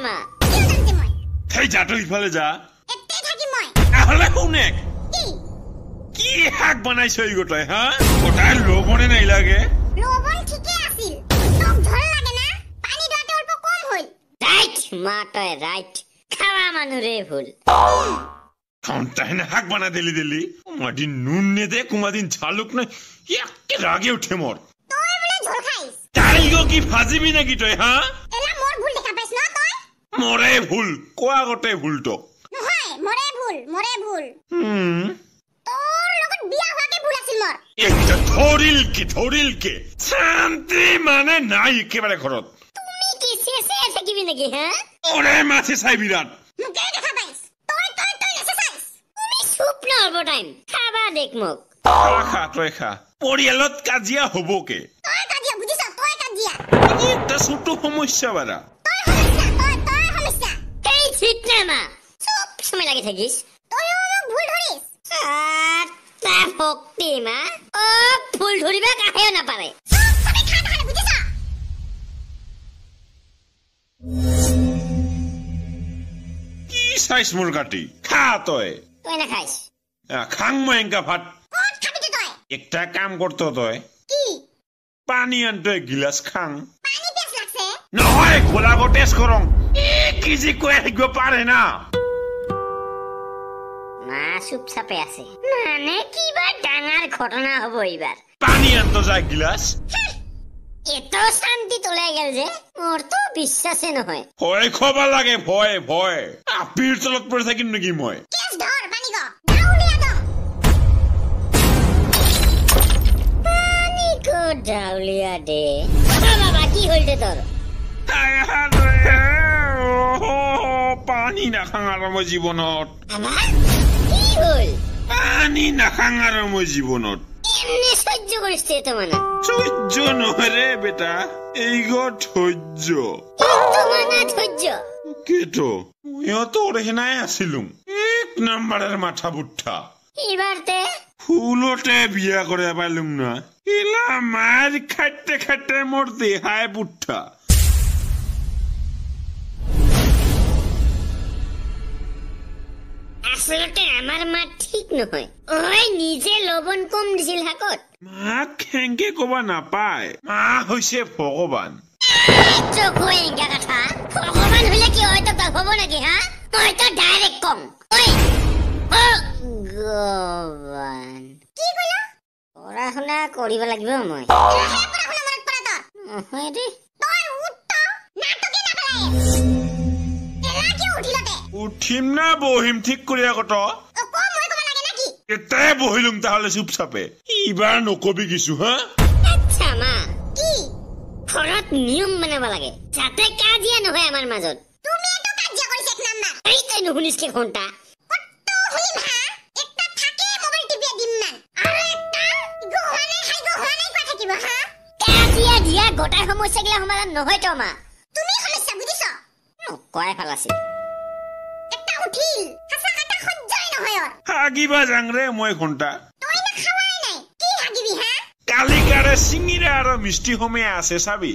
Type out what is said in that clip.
মা সেই যাটো ইফালে যা এতে থাকি মই আহলে শুনে কি হাক বনাইছ এই গোটাই হা গোটাই লবণে নাই লাগে লবণ ঠিকই আছিল সব ধর লাগে না পানি দাতে অল্প কম হল রাইট মা তই রাইট খাওয়া মানুরে ভুল কাউন্টাইন হাক বানা দিলি কুমাদিন নুন নে দে কুমাদিন ঝালুক না একে রাগে উঠে মোর তুই বলে ঝোল খাইস তাইগো কি ফাজিবি নাকি তই হা এলা মোর ভুল দেখা পাইছ না তই মরে ভুল কোয়া গটে ভুল তো নহয় মরে ভুল তোর লগত বিয়া হওয়াকে ভুল আছিল মোর একটা ধরিল কে শান্তি মানে নাই একেবারে ঘরত তুমি কি শেষে থাকিবি নাকি হ্যাঁ ওরে মাছে চাই বিরাট মুকে দেখা পাইছ তই লেসে চাইছ তুমি চুপ নহব টাইম খাবা দেখ মোক তই খা পৰিয়ালত কাজিয়া হবকে তই কাজিয়া বুজিছ তই কাজিয়া এটা ছোট সমস্যা বাৰা তই সমস্যা এই ঠিক না মা চুপ সময় লাগি থাকিস তই মোক ভুল ধৰিস তা ভক্তি মা ও ভুল ধৰিবা কাহেও না পাৰে সবে খা তাহলে বুজিছ কি চাইছ মোৰ কাটি খা তই না খাইছ খাং মই এংকা ভাত কত খাবি তই একটা কাম করতো তই কি পানি আনতো এক গিলাস খাং পানি পেছ লাগছে নহয় গোলাগো টেস্ট করং কি যে কয়ে থাকিব পারে না মা চুপ চাপে আছে মানে কিবা ডাঙৰ ঘটনা হব এইবাৰ পানি আনতো যা গিলাস এত শান্তি তোলাই গেল যে মোৰ তো বিশ্বাসে নহয় ভয় খবা লাগে ভয় আপিৰ তলত পৰি থাকিম নেকি মই কেছ ধৰ পানি গো ডাউলিয়া দম পানি গো ডাউলিয়া দে বাবা কি হইল তোর পানি নাখাং আৰু মই জীৱনত আমাৰ কি হইল পানি নাখাং আৰু মই জীৱনত এমনি সহ্য করিস তো মানে সহ্য নহয় রে বেটা এই গো ধৈর্য মানে ধৈর্য কেটো মইও তোর হেনাই আছিলুম এক নাম্বারের মাথা বুঠা এবারতে ফুলতে বিয়া করে পাইলুম না ইলা মার খাইতে মোর দেহায় বুঠা আসলতে আমার মা ঠিক নহয় ওই নিজে লবণ কম দিছিল হাকত মাক খেংকে কবা নাপায় মা হৈছে ভগৱান চোখো এঙ্গা কথা ভগবান হইলে কি হয়তো হব নাকি হা মই তো ডাইরেক্ট কম ওই ভগবান কি কইলা পড়াশোনা কৰিব লাগিব মই পড়াশোনা মনত পড়া তো নহয় রে তই উঠ নাটকে নাপালাই এলা কি উঠিলতে উঠিম না বহিম ঠিক কৰি আগত এটাই বহিলুম তাহলে চুপ চাপে ইবাৰ নকবি কিছু হা আচ্ছা মা কি ঘৰত নিয়ম মানাব লাগে যাতে কাজিয়া নহয় আমাৰ মাজত তুমি এত কাজিয়া কৰিছ এক নাম্বাৰ এই তই নুশুনিস কি ঘন্টা কত হলিম হা একটা থাকে মোবাইল টিপি দিম না আৰু একটা গোহানে কৈ থাকিব হা কাজিয়া দিয়া গোটাৰ সমস্যা গিলা সমাধান নহয় তো মা তুমি সমস্যা বুজিছ নকয় ফালাছি একটা উঠিল হাসা কাটা সহ্যই নহয় হাগিবা যাং রে মই ঘন্টা তই না খাৱাই নাই কি হাগিবি হা কালিকাৰে চিঙিৰা আৰু মিষ্টি সময়ে আছে চাবি